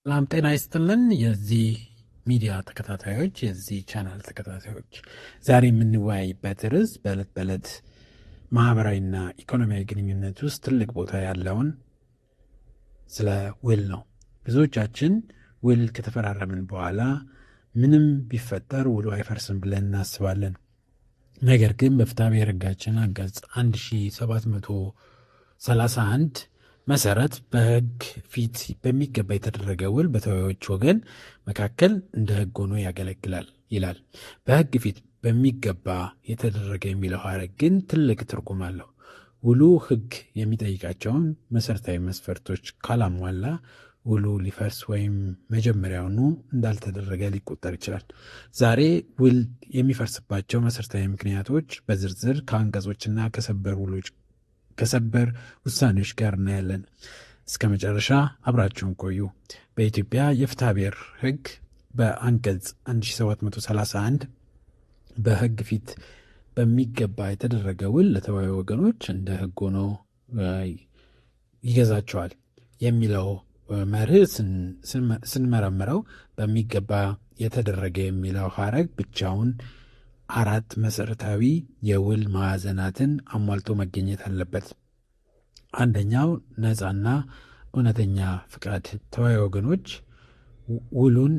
ሰላም ጤና ይስጥልን። የዚህ ሚዲያ ተከታታዮች፣ የዚህ ቻናል ተከታታዮች፣ ዛሬ የምንወያይበት ርዕስ በዕለት በዕለት ማህበራዊና ኢኮኖሚያዊ ግንኙነት ውስጥ ትልቅ ቦታ ያለውን ስለ ውል ነው። ብዙዎቻችን ውል ከተፈራረምን በኋላ ምንም ቢፈጠር ውሉ አይፈርስም ብለን እናስባለን። ነገር ግን በፍትሐብሔር ሕጋችን አንቀጽ 1731 መሰረት በሕግ ፊት በሚገባ የተደረገ ውል በተዋዮች ወገን መካከል እንደ ሕግ ሆኖ ያገለግላል ይላል። በሕግ ፊት በሚገባ የተደረገ የሚለው ሐረግ ግን ትልቅ ትርጉም አለው። ውሉ ሕግ የሚጠይቃቸውን መሰረታዊ መስፈርቶች ካላሟላ ውሉ ሊፈርስ ወይም መጀመሪያውኑ እንዳልተደረገ ሊቆጠር ይችላል። ዛሬ ውል የሚፈርስባቸው መሰረታዊ ምክንያቶች በዝርዝር ከአንቀጾችና ከሰበር ውሳኔዎች ጋር እናያለን። እስከ መጨረሻ አብራችሁን ቆዩ። በኢትዮጵያ የፍትሐብሔር ሕግ በአንቀጽ 1731 በሕግ ፊት በሚገባ የተደረገ ውል ለተዋዩ ወገኖች እንደ ሕግ ሆኖ ይገዛቸዋል የሚለው መርህ ስንመረምረው በሚገባ የተደረገ የሚለው ሐረግ ብቻውን 4 መሰረታዊ የውል ማዕዘናትን አሟልቶ መገኘት አለበት። አንደኛው ነፃና እውነተኛ ፍቃድ። ተዋይ ወገኖች ውሉን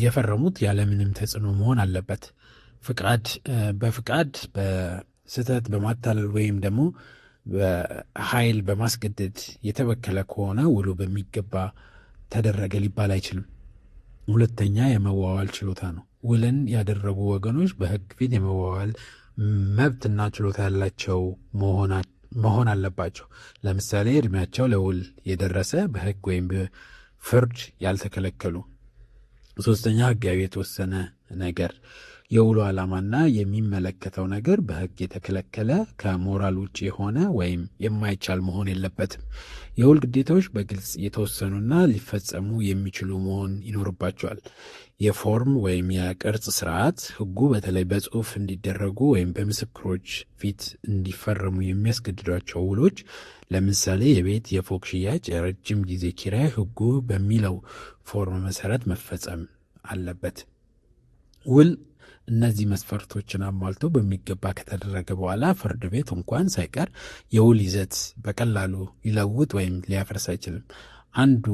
የፈረሙት ያለምንም ተጽዕኖ መሆን አለበት። በፍቃድ በስህተት በማታለል ወይም ደግሞ በኃይል በማስገደድ የተበከለ ከሆነ ውሉ በሚገባ ተደረገ ሊባል አይችልም። ሁለተኛ የመዋዋል ችሎታ ነው። ውልን ያደረጉ ወገኖች በሕግ ፊት የመዋዋል መብትና ችሎታ ያላቸው መሆን አለባቸው። ለምሳሌ እድሜያቸው ለውል የደረሰ፣ በሕግ ወይም በፍርድ ያልተከለከሉ። ሶስተኛ ሕጋዊ የተወሰነ ነገር። የውሉ ዓላማና የሚመለከተው ነገር በሕግ የተከለከለ፣ ከሞራል ውጭ የሆነ ወይም የማይቻል መሆን የለበትም። የውል ግዴታዎች በግልጽ የተወሰኑና ሊፈጸሙ የሚችሉ መሆን ይኖርባቸዋል። የፎርም ወይም የቅርጽ ስርዓት። ሕጉ በተለይ በጽሑፍ እንዲደረጉ ወይም በምስክሮች ፊት እንዲፈረሙ የሚያስገድዷቸው ውሎች፣ ለምሳሌ የቤት የፎቅ ሽያጭ፣ የረጅም ጊዜ ኪራይ፣ ሕጉ በሚለው ፎርም መሰረት መፈጸም አለበት። ውል እነዚህ መስፈርቶችን አሟልቶ በሚገባ ከተደረገ በኋላ ፍርድ ቤት እንኳን ሳይቀር የውል ይዘት በቀላሉ ሊለውጥ ወይም ሊያፈርስ አይችልም። አንዱ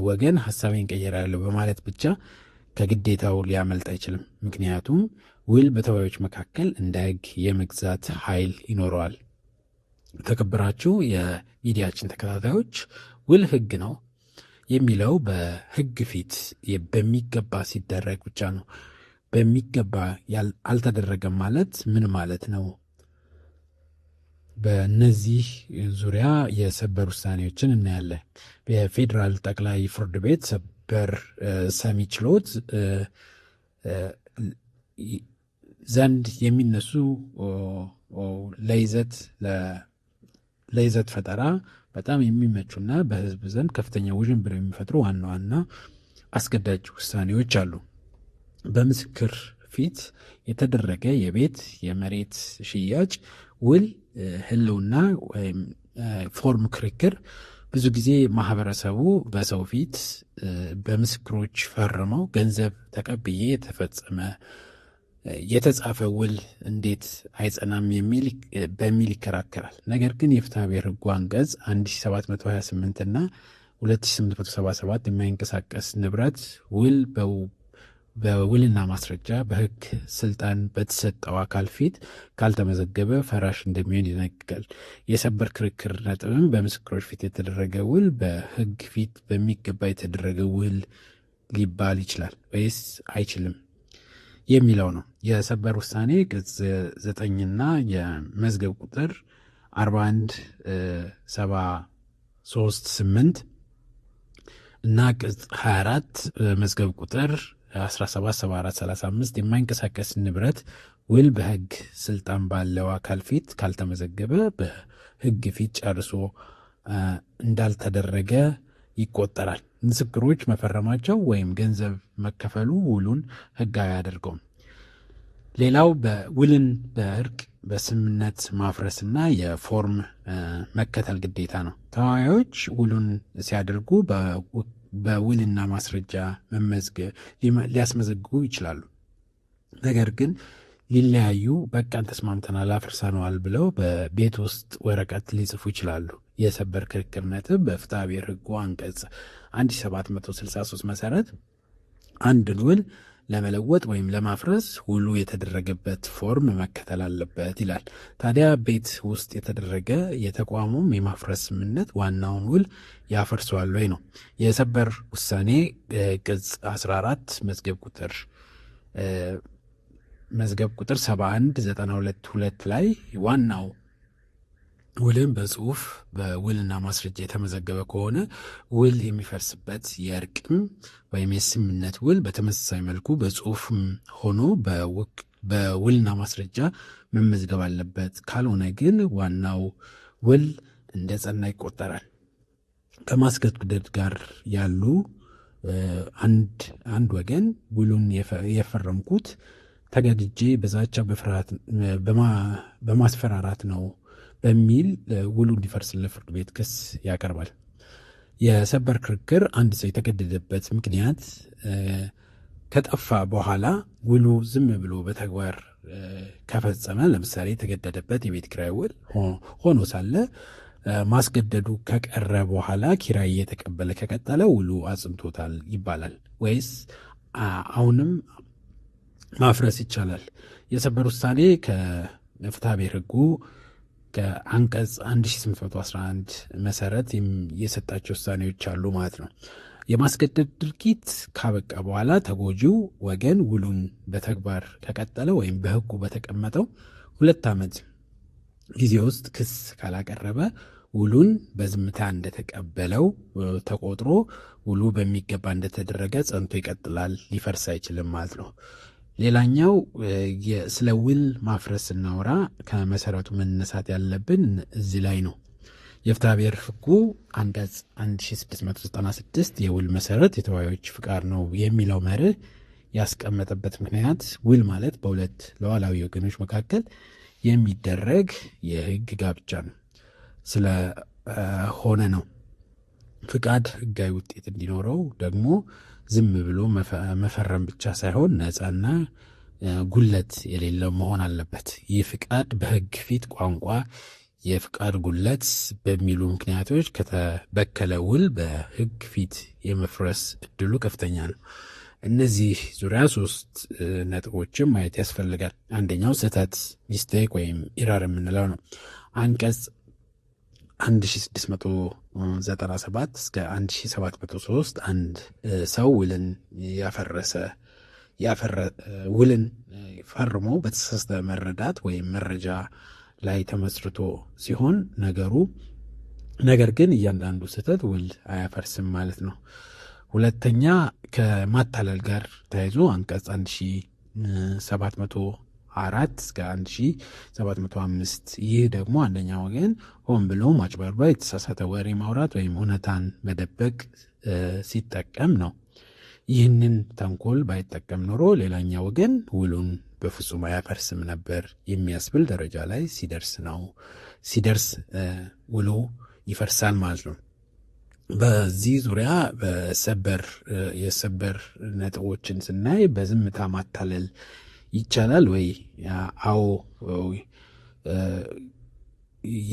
ወገን ሀሳቤን ቀይራለሁ በማለት ብቻ ከግዴታው ሊያመልጥ አይችልም። ምክንያቱም ውል በተዋዮች መካከል እንደ ሕግ የመግዛት ኃይል ይኖረዋል። ተከብራችሁ የሚዲያችን ተከታታዮች፣ ውል ሕግ ነው የሚለው በሕግ ፊት በሚገባ ሲደረግ ብቻ ነው። በሚገባ አልተደረገም ማለት ምን ማለት ነው? በእነዚህ ዙሪያ የሰበር ውሳኔዎችን እናያለን። የፌዴራል ጠቅላይ ፍርድ ቤት ሰበር ሰሚ ችሎት ዘንድ የሚነሱ ለይዘት ፈጠራ በጣም የሚመቹና በሕዝብ ዘንድ ከፍተኛ ውዥንብር የሚፈጥሩ ዋና ዋና አስገዳጅ ውሳኔዎች አሉ። በምስክር ፊት የተደረገ የቤት የመሬት ሽያጭ ውል ህልውና ወይም ፎርም ክርክር ብዙ ጊዜ ማህበረሰቡ በሰው ፊት በምስክሮች ፈርመው ገንዘብ ተቀብዬ የተጻፈ ውል እንዴት አይጸናም በሚል ይከራከራል። ነገር ግን የፍትሐብሔር ሕጉ አንቀጽ 1728 እና 2877 የማይንቀሳቀስ ንብረት ውል በውልና ማስረጃ በሕግ ስልጣን በተሰጠው አካል ፊት ካልተመዘገበ ፈራሽ እንደሚሆን ይደነግጋል። የሰበር ክርክር ነጥብም በምስክሮች ፊት የተደረገ ውል በሕግ ፊት በሚገባ የተደረገ ውል ሊባል ይችላል ወይስ አይችልም የሚለው ነው። የሰበር ውሳኔ ቅጽ 9ና የመዝገብ ቁጥር 41738 እና ቅጽ 24 መዝገብ ቁጥር 177435 የማይንቀሳቀስ ንብረት ውል በሕግ ስልጣን ባለው አካል ፊት ካልተመዘገበ በሕግ ፊት ጨርሶ እንዳልተደረገ ይቆጠራል። ምስክሮች መፈረማቸው ወይም ገንዘብ መከፈሉ ውሉን ሕጋዊ አያደርገውም። ሌላው በውልን በእርቅ በስምምነት ማፍረስና የፎርም መከተል ግዴታ ነው። ተዋዋዮች ውሉን ሲያደርጉ በውልና ማስረጃ ሊያስመዘግቡ ይችላሉ። ነገር ግን ሊለያዩ በቃን ተስማምተናል አፍርሰነዋል ብለው በቤት ውስጥ ወረቀት ሊጽፉ ይችላሉ። የሰበር ክርክር ነጥብ በፍትሐ ብሔር ሕጉ አንቀጽ 1763 መሰረት አንድን ውል ለመለወጥ ወይም ለማፍረስ ውሉ የተደረገበት ፎርም መከተል አለበት ይላል። ታዲያ ቤት ውስጥ የተደረገ የተቋሙም የማፍረስ ስምምነት ዋናውን ውል ያፈርሰዋል ወይ ነው። የሰበር ውሳኔ ቅጽ 14 መዝገብ ቁጥር 7192 ላይ ዋናው ውልም በጽሁፍ በውልና ማስረጃ የተመዘገበ ከሆነ ውል የሚፈርስበት የእርቅም ወይም የስምምነት ውል በተመሳሳይ መልኩ በጽሁፍም ሆኖ በውልና ማስረጃ መመዝገብ አለበት። ካልሆነ ግን ዋናው ውል እንደ ጸና ይቆጠራል። ከማስገደድ ጋር ያሉ አንድ ወገን ውሉን የፈረምኩት ተገድጄ በዛቻ በማስፈራራት ነው በሚል ውሉ እንዲፈርስለት ፍርድ ቤት ክስ ያቀርባል። የሰበር ክርክር አንድ ሰው የተገደደበት ምክንያት ከጠፋ በኋላ ውሉ ዝም ብሎ በተግባር ከፈጸመ፣ ለምሳሌ የተገደደበት የቤት ኪራይ ውል ሆኖ ሳለ ማስገደዱ ከቀረ በኋላ ኪራይ እየተቀበለ ከቀጠለ ውሉ አጽንቶታል ይባላል ወይስ አሁንም ማፍረስ ይቻላል? የሰበር ውሳኔ ከፍትሐ ብሔር ሕጉ ከአንቀጽ 1811 መሰረት የሰጣቸው ውሳኔዎች አሉ ማለት ነው። የማስገደድ ድርጊት ካበቃ በኋላ ተጎጂው ወገን ውሉን በተግባር ከቀጠለ ወይም በሕጉ በተቀመጠው 2 ዓመት ጊዜ ውስጥ ክስ ካላቀረበ ውሉን በዝምታ እንደተቀበለው ተቆጥሮ ውሉ በሚገባ እንደተደረገ ጸንቶ ይቀጥላል፣ ሊፈርስ አይችልም ማለት ነው። ሌላኛው ስለ ውል ማፍረስ ስናወራ ከመሰረቱ መነሳት ያለብን እዚህ ላይ ነው። የፍትሐ ብሔር ሕጉ አንቀጽ 1696 የውል መሰረት የተዋዮች ፍቃድ ነው የሚለው መርህ ያስቀመጠበት ምክንያት ውል ማለት በሁለት ሉዓላዊ ወገኖች መካከል የሚደረግ የሕግ ጋብቻ ነው ስለሆነ ነው። ፍቃድ ሕጋዊ ውጤት እንዲኖረው ደግሞ ዝም ብሎ መፈረም ብቻ ሳይሆን ነፃና ጉለት የሌለው መሆን አለበት። ይህ ፍቃድ በሕግ ፊት ቋንቋ የፍቃድ ጉለት በሚሉ ምክንያቶች ከተበከለ ውል በሕግ ፊት የመፍረስ እድሉ ከፍተኛ ነው። እነዚህ ዙሪያ 3 ነጥቦችን ማየት ያስፈልጋል። አንደኛው ስህተት ሚስቴክ ወይም ኢረር የምንለው ነው። አንቀጽ 1697 እስከ 1703 አንድ ሰው ውልን ውልን ፈርሞ በተሳሳተ መረዳት ወይም መረጃ ላይ ተመስርቶ ሲሆን ነገር ግን እያንዳንዱ ስህተት ውል አያፈርስም ማለት ነው። ሁለተኛ ከማታለል ጋር ተያይዞ አንቀጽ 1704 እስከ 1705 ይህ ደግሞ አንደኛ ወገን ሆን ብሎ ማጭበርበር፣ የተሳሳተ ወሬ ማውራት ወይም እውነታን መደበቅ ሲጠቀም ነው። ይህንን ተንኮል ባይጠቀም ኖሮ ሌላኛ ወገን ውሉን በፍጹም አያፈርስም ነበር የሚያስብል ደረጃ ላይ ሲደርስ ውሉ ይፈርሳል ማለት ነው። በዚህ ዙሪያ የሰበር ነጥቦችን ስናይ በዝምታ ማታለል ይቻላል ወይ? አዎ፣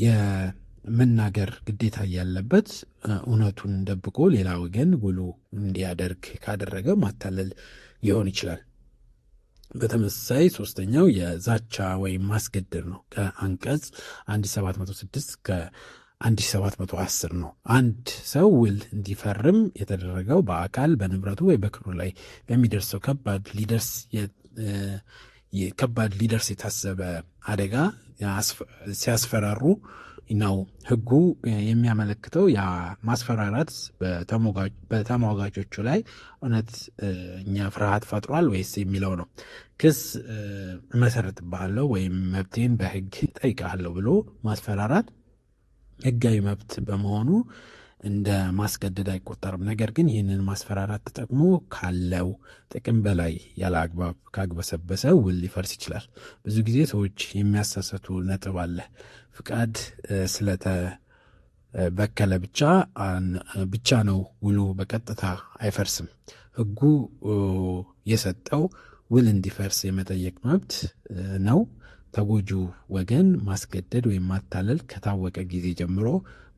የመናገር ግዴታ ያለበት እውነቱን ደብቆ ሌላ ወገን ውሉ እንዲያደርግ ካደረገ ማታለል ሊሆን ይችላል። በተመሳሳይ ሶስተኛው የዛቻ ወይም ማስገደድ ነው። ከአንቀጽ 1706 1710 ነው። አንድ ሰው ውል እንዲፈርም የተደረገው በአካል በንብረቱ ወይ በክብሩ ላይ በሚደርሰው ከባድ ሊደርስ የታሰበ አደጋ ሲያስፈራሩ ነው። ሕጉ የሚያመለክተው ያ ማስፈራራት በተሟጋቾቹ ላይ እውነተኛ ፍርሃት ፈጥሯል ወይስ የሚለው ነው። ክስ እመሰርትብሃለሁ ወይም መብቴን በሕግ ጠይቃለሁ ብሎ ማስፈራራት ሕጋዊ መብት በመሆኑ እንደ ማስገደድ አይቆጠርም። ነገር ግን ይህንን ማስፈራራት ተጠቅሞ ካለው ጥቅም በላይ ያለ አግባብ ካግበሰበሰ ውል ሊፈርስ ይችላል። ብዙ ጊዜ ሰዎች የሚያሳሰቱ ነጥብ አለ። ፍቃድ ስለተበከለ ብቻ ነው ውሉ በቀጥታ አይፈርስም። ሕጉ የሰጠው ውል እንዲፈርስ የመጠየቅ መብት ነው። ተጎጁ ወገን ማስገደድ ወይም ማታለል ከታወቀ ጊዜ ጀምሮ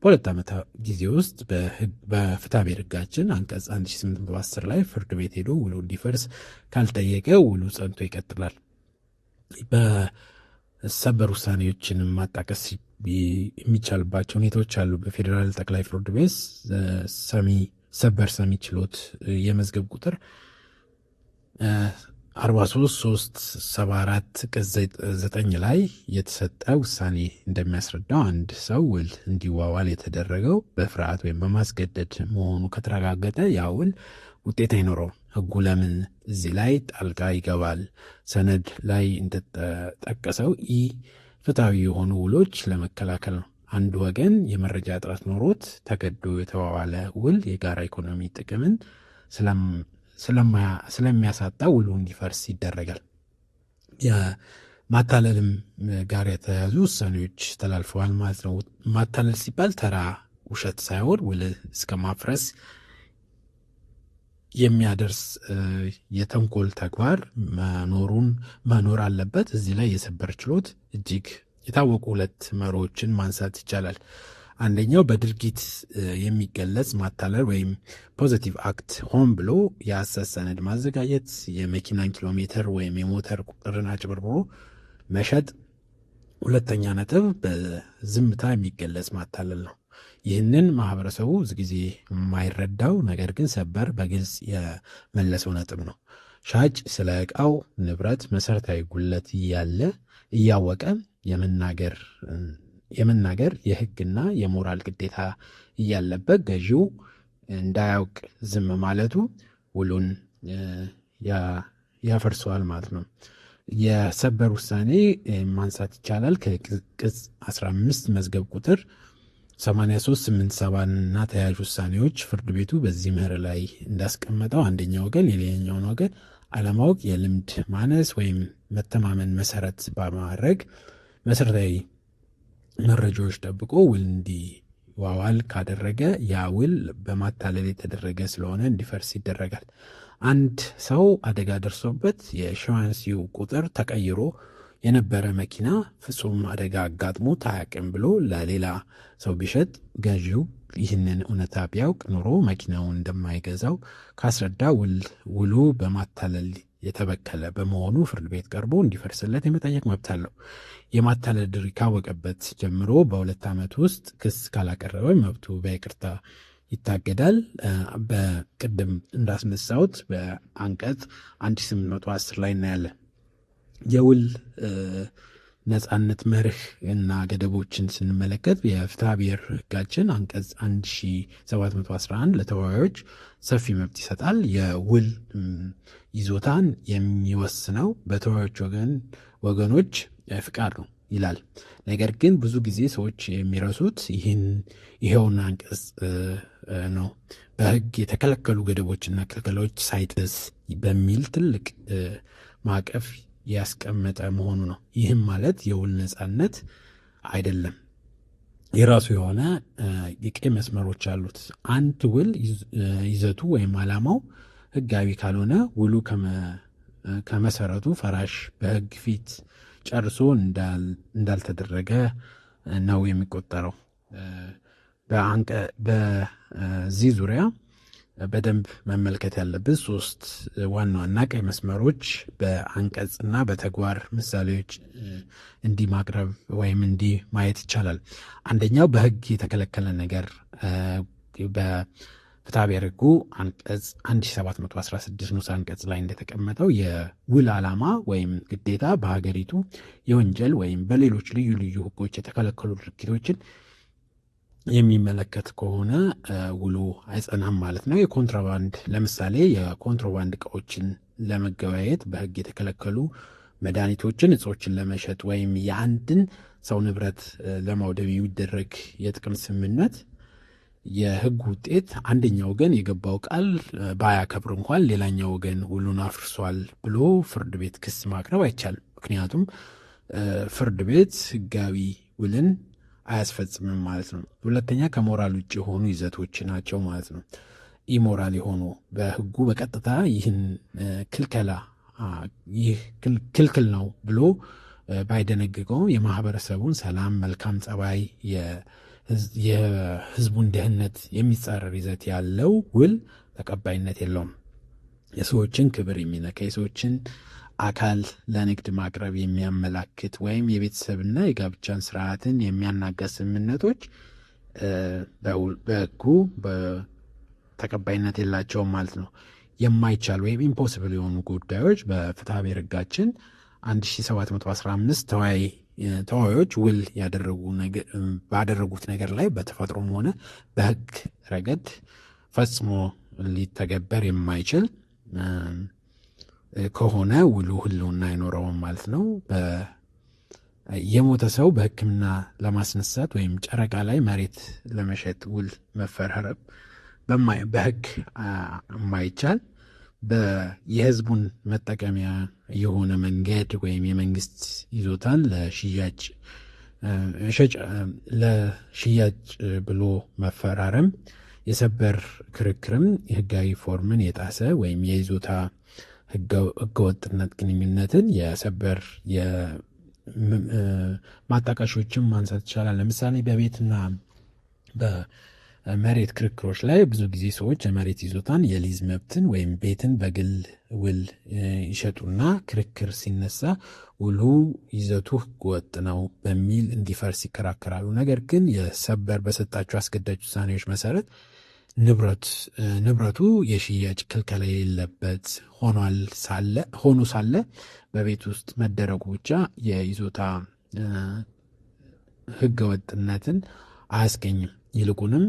በ2 ዓመት ጊዜ ውስጥ በፍትሐ ብሔር ሕጋችን አንቀጽ 1810 ላይ ፍርድ ቤት ሄዶ ውሉ እንዲፈርስ ካልጠየቀ ውሉ ጸንቶ ይቀጥላል። በሰበር ውሳኔዎችን ማጣቀስ የሚቻልባቸው ሁኔታዎች አሉ። በፌዴራል ጠቅላይ ፍርድ ቤት ሰበር ሰሚ ችሎት የመዝገብ ቁጥር 43374 ቅጽ 9 ላይ የተሰጠ ውሳኔ እንደሚያስረዳው አንድ ሰው ውል እንዲዋዋል የተደረገው በፍርሃት ወይም በማስገደድ መሆኑ ከተረጋገጠ ያ ውል ውጤት አይኖረውም። ሕጉ ለምን እዚህ ላይ ጣልቃ ይገባል? ሰነድ ላይ እንደተጠቀሰው ፍትሐዊ የሆኑ ውሎች ለመከላከል ነው። አንድ ወገን የመረጃ እጥረት ኖሮት ተገዶ የተዋዋለ ውል የጋራ ኢኮኖሚ ጥቅምን ስለሚያሳጣ ውሉ እንዲፈርስ ይደረጋል። የማታለልም ጋር የተያዙ ውሳኔዎች ተላልፈዋል ማለት ነው። ማታለል ሲባል ተራ ውሸት ሳይሆን ውል እስከ ማፍረስ የሚያደርስ የተንኮል ተግባር መኖር አለበት። እዚህ ላይ የሰበር ችሎት እጅግ የታወቁ 2 መርሆችን ማንሳት ይቻላል። አንደኛው በድርጊት የሚገለጽ ማታለል ወይም ፖዚቲቭ አክት፣ ሆን ብሎ የሐሰት ሰነድ ማዘጋጀት፣ የመኪናን ኪሎ ሜትር ወይም የሞተር ቁጥርን አጭበርብሮ መሸጥ። 2ኛ ነጥብ በዝምታ የሚገለጽ ማታለል ነው። ይህንን ማህበረሰቡ ብዙ ጊዜ የማይረዳው ነገር ግን ሰበር በግልጽ የመለሰው ነጥብ ነው። ሻጭ ስለ ዕቃው ንብረት መሰረታዊ ጉድለት እያወቀ የመናገር የሕግና የሞራል ግዴታ እያለበት ገዢው እንዳያውቅ ዝም ማለቱ ውሉን ያፈርሰዋል ማለት ነው። የሰበር ውሳኔ ማንሳት ይቻላል። ከቅጽ 15 መዝገብ ቁጥር 8387 እና ተያያዥ ውሳኔዎች ፍርድ ቤቱ በዚህ ምህር ላይ እንዳስቀመጠው አንደኛው ወገን የሌላኛውን ወገን አለማወቅ፣ የልምድ ማነስ ወይም መተማመን መሰረት በማድረግ መሰረታዊ መረጃዎች ጠብቆ ውል እንዲዋዋል ካደረገ ያ ውል በማታለል የተደረገ ስለሆነ እንዲፈርስ ይደረጋል። አንድ ሰው አደጋ ደርሶበት የኢንሹራንሲው ቁጥር ተቀይሮ የነበረ መኪና ፍጹም አደጋ አጋጥሞት አያውቅም ብሎ ለሌላ ሰው ቢሸጥ ገዢው ይህንን እውነታ ቢያውቅ ኖሮ መኪናውን እንደማይገዛው ካስረዳ ውሉ በማታለል የተበከለ በመሆኑ ፍርድ ቤት ቀርቦ እንዲፈርስለት የመጠየቅ መብት አለው። የማታለል ድርጊት ካወቀበት ጀምሮ በ2 ዓመት ውስጥ ክስ ካላቀረበ መብቱ በይቅርታ ይታገዳል። በቅድም እንዳስነሳሁት በአንቀጽ 1810 ላይ እናያለን። የውል ነጻነት መርህ እና ገደቦችን ስንመለከት የፍትሐ ብሔር ሕጋችን አንቀጽ 1711 ለተወያዮች ሰፊ መብት ይሰጣል። የውል ይዞታን የሚወስነው በተወያዮች ወገኖች ፍቃድ ነው ይላል። ነገር ግን ብዙ ጊዜ ሰዎች የሚረሱት ይሄውን አንቀጽ ነው። በሕግ የተከለከሉ ገደቦችና ክልከላዎች ሳይጥስ በሚል ትልቅ ማዕቀፍ ያስቀመጠ መሆኑ ነው። ይህም ማለት የውል ነጻነት አይደለም፣ የራሱ የሆነ የቀይ መስመሮች አሉት። አንድ ውል ይዘቱ ወይም ዓላማው ሕጋዊ ካልሆነ ውሉ ከመሰረቱ ፈራሽ በሕግ ፊት ጨርሶ እንዳልተደረገ ነው የሚቆጠረው። በዚህ ዙሪያ በደንብ መመልከት ያለብን 3 ዋና ዋና ቀይ መስመሮች በአንቀጽና በተግባር ምሳሌዎች እንዲህ ማቅረብ ወይም እንዲህ ማየት ይቻላል። አንደኛው በሕግ የተከለከለ ነገር በፍትሐ ብሔር ሕጉ አንቀጽ 1716 ንዑስ አንቀጽ ላይ እንደተቀመጠው የውል ዓላማ ወይም ግዴታ በሀገሪቱ የወንጀል ወይም በሌሎች ልዩ ልዩ ሕጎች የተከለከሉ ድርጊቶችን የሚመለከት ከሆነ ውሉ አይጸናም ማለት ነው። የኮንትራባንድ ለምሳሌ የኮንትራባንድ እቃዎችን ለመገበያየት በሕግ የተከለከሉ መድኃኒቶችን፣ እጾችን ለመሸጥ ወይም የአንድን ሰው ንብረት ለማውደም የሚደረግ የጥቅም ስምምነት የህግ ውጤት አንደኛው ወገን የገባው ቃል ባያከብር እንኳን ሌላኛው ወገን ውሉን አፍርሷል ብሎ ፍርድ ቤት ክስ ማቅረብ አይቻልም። ምክንያቱም ፍርድ ቤት ህጋዊ ውልን አያስፈጽምም ማለት ነው። ሁለተኛ ከሞራል ውጭ የሆኑ ይዘቶች ናቸው ማለት ነው። ኢሞራል የሆኑ በህጉ በቀጥታ ይህን ክልከላ ይህ ክልክል ነው ብሎ ባይደነግገው የማህበረሰቡን ሰላም፣ መልካም ጸባይ፣ የህዝቡን ደህንነት የሚጻረር ይዘት ያለው ውል ተቀባይነት የለውም። የሰዎችን ክብር የሚነካ የሰዎችን አካል ለንግድ ማቅረብ የሚያመላክት ወይም የቤተሰብና የጋብቻን ስርዓትን የሚያናጋ ስምምነቶች በህጉ ተቀባይነት የላቸውም ማለት ነው። የማይቻል ወይም ኢምፖሲብል የሆኑ ጉዳዮች በፍትሐ ብሔር ህጋችን 1715 ተዋዮች ውል ባደረጉት ነገር ላይ በተፈጥሮም ሆነ በህግ ረገድ ፈጽሞ ሊተገበር የማይችል ከሆነ ውሉ ህልውና አይኖረውም ማለት ነው። የሞተ ሰው በሕክምና ለማስነሳት ወይም ጨረቃ ላይ መሬት ለመሸጥ ውል መፈራረም በህግ የማይቻል የህዝቡን መጠቀሚያ የሆነ መንገድ ወይም የመንግስት ይዞታን ለሽያጭ ብሎ መፈራረም የሰበር ክርክርም የህጋዊ ፎርምን የጣሰ ወይም የይዞታ ህገወጥነት ግንኙነትን የሰበር ማጣቀሾችን ማንሳት ይቻላል። ለምሳሌ በቤትና በመሬት ክርክሮች ላይ ብዙ ጊዜ ሰዎች የመሬት ይዞታን የሊዝ መብትን ወይም ቤትን በግል ውል ይሸጡና ክርክር ሲነሳ ውሉ ይዘቱ ህገወጥ ነው በሚል እንዲፈርስ ይከራከራሉ። ነገር ግን የሰበር በሰጣቸው አስገዳጅ ውሳኔዎች መሰረት ንብረቱ የሽያጭ ክልከላ የሌለበት ሆኖ ሳለ በቤት ውስጥ መደረጉ ብቻ የይዞታ ህገወጥነትን አያስገኝም። ይልቁንም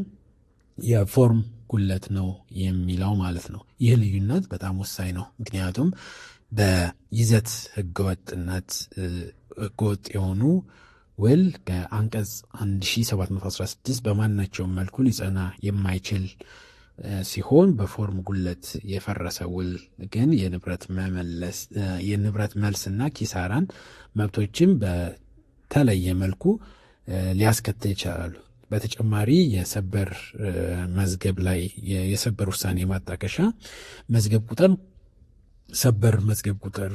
የፎርም ጉለት ነው የሚለው ማለት ነው። ይህ ልዩነት በጣም ወሳኝ ነው። ምክንያቱም በይዘት ህገወጥነት ህገወጥ የሆኑ ውል ከአንቀጽ 1716 በማናቸውም መልኩ ሊጸና የማይችል ሲሆን በፎርም ጉለት የፈረሰ ውል ግን የንብረት መልስና ኪሳራን መብቶችን በተለየ መልኩ ሊያስከትል ይችላሉ። በተጨማሪ የሰበር መዝገብ ላይ የሰበር ውሳኔ ማጣቀሻ ሰበር መዝገብ ቁጥር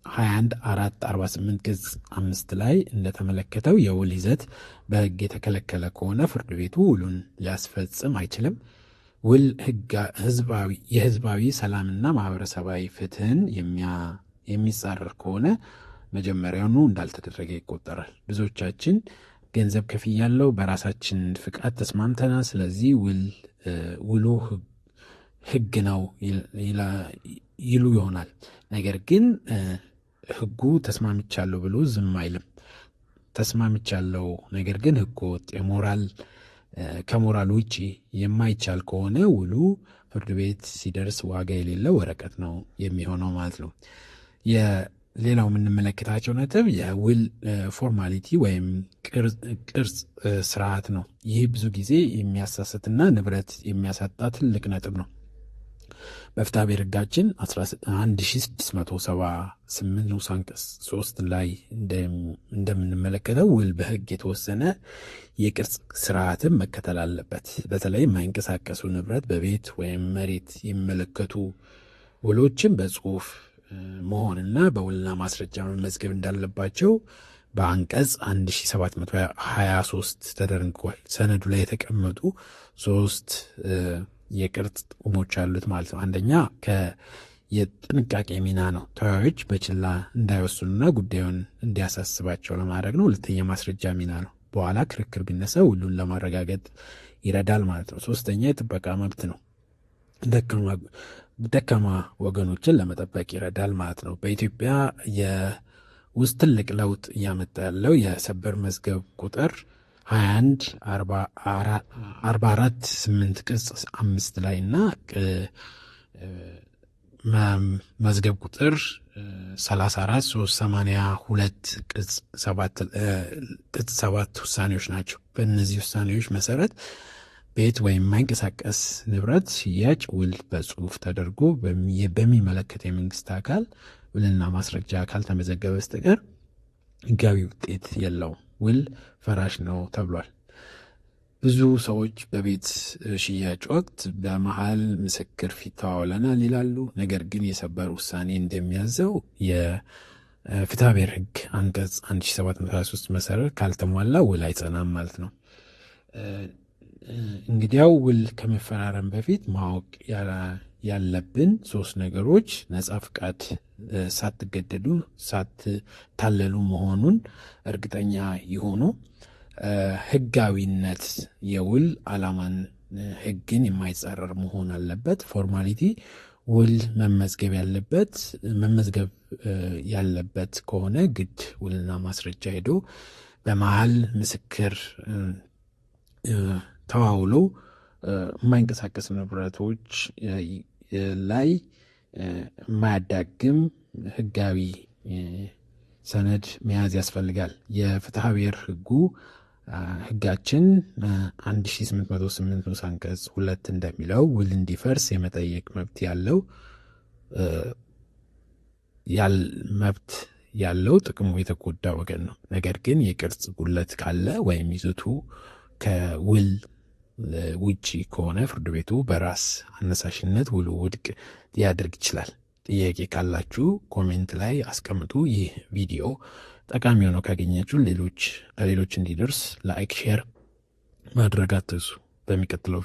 21/448 ገጽ 5 ላይ እንደተመለከተው የውል ይዘት በህግ የተከለከለ ከሆነ ፍርድ ቤቱ ውሉን ሊያስፈጽም አይችልም። ውል የህዝባዊ ሰላምና ማህበረሰባዊ ፍትህን የሚጻረር ከሆነ መጀመሪያውኑ እንዳልተደረገ ይቆጠራል። ብዙዎቻችን ገንዘብ ከፍያለሁ፣ በራሳችን ፍቃድ ተስማምተናል፣ ስለዚህ ውሉ ህግ ነው ይሉ ይሆናል። ነገር ግን ህጉ ተስማምቻለሁ ብሎ ዝም አይልም። ተስማምቻለሁ ነገር ግን ህገ ወጥ ከሞራል ውጭ የማይቻል ከሆነ ውሉ ፍርድ ቤት ሲደርስ ዋጋ የሌለው ወረቀት ነው የሚሆነው ማለት ነው። ሌላው የምንመለከታቸው ነጥብ የውል ፎርማሊቲ ወይም ቅርጽ ስርዓት ነው። ይህ ብዙ ጊዜ የሚያሳስትና ንብረት የሚያሳጣ ትልቅ ነጥብ ነው። በፍትሐ ብሔር ህጋችን 1678 ንዑስ አንቀጽ 3 ላይ እንደምንመለከተው ውል በህግ የተወሰነ የቅርጽ ስርዓትን መከተል አለበት። በተለይ የማይንቀሳቀሱ ንብረት በቤት ወይም መሬት የሚመለከቱ ውሎችን በጽሁፍ መሆንና በውልና ማስረጃ መመዝገብ እንዳለባቸው በአንቀጽ 1723 ተደንግጓል። ሰነዱ ላይ የተቀመጡ 3 የቅርጽ ጥቅሞች አሉት ማለት ነው። አንደኛ የጥንቃቄ ሚና ነው። ተወያዮች በችላ እንዳይወስኑና ጉዳዩን እንዲያሳስባቸው ለማድረግ ነው። ሁለተኛ ማስረጃ ሚና ነው። በኋላ ክርክር ቢነሳ ሁሉን ለማረጋገጥ ይረዳል ማለት ነው። ሶስተኛ የጥበቃ መብት ነው። ደካማ ወገኖችን ለመጠበቅ ይረዳል ማለት ነው። በኢትዮጵያ ውስጥ ትልቅ ለውጥ እያመጣ ያለው የሰበር መዝገብ ቁጥር 21/44/8 ቅጽ 5 ላይ እና መዝገብ ቁጥር 34/382 ቅጽ 7 ውሳኔዎች ናቸው። በእነዚህ ውሳኔዎች መሰረት ቤት ወይም የማይንቀሳቀስ ንብረት ሽያጭ ውል በጽሁፍ ተደርጎ በሚመለከት የመንግስት አካል ውልና ማስረጃ ካልተመዘገበ በስተቀር ህጋዊ ውጤት የለውም፣ ውል ፈራሽ ነው ተብሏል። ብዙ ሰዎች በቤት ሽያጭ ወቅት በመሀል ምስክር ፊት ተዋውለናል ይላሉ። ነገር ግን የሰበር ውሳኔ እንደሚያዘው የፍትሐብሔር ህግ አንቀጽ 1723 መሰረት ካልተሟላ ውል አይጸናም ማለት ነው። እንግዲያው ውል ከመፈራረም በፊት ማወቅ ያለብን 3 ነገሮች ነጻ ፍቃድ ሳትገደዱ ሳትታለሉ መሆኑን እርግጠኛ ይሆኑ። ህጋዊነት፣ የውል ዓላማን ህግን የማይጻረር መሆን አለበት። ፎርማሊቲ፣ ውል መመዝገብ ያለበት ከሆነ ግድ ውልና ማስረጃ ሄዶ በመሀል ምስክር ተዋውሎ የማይንቀሳቀስ ንብረቶች ላይ የማያዳግም ህጋዊ ሰነድ መያዝ ያስፈልጋል። የፍትሐብሔር ህጋችን 1808 ንዑስ አንቀጽ 2 እንደሚለው ውል እንዲፈርስ የመጠየቅ መብት ያለው ጥቅሙ የተጎዳ ወገን ነው። ነገር ግን የቅርጽ ጉድለት ካለ ወይም ይዘቱ ከውል ውጪ ከሆነ ፍርድ ቤቱ በራስ አነሳሽነት ውሉ ውድቅ ሊያደርግ ይችላል። ጥያቄ ካላችሁ ኮሜንት ላይ አስቀምጡ። ይህ ቪዲዮ ጠቃሚ ሆኖ ካገኛችሁ ለሌሎች እንዲደርስ ላይክ፣ ሼር ማድረግ አትርሱ። በሚቀጥለው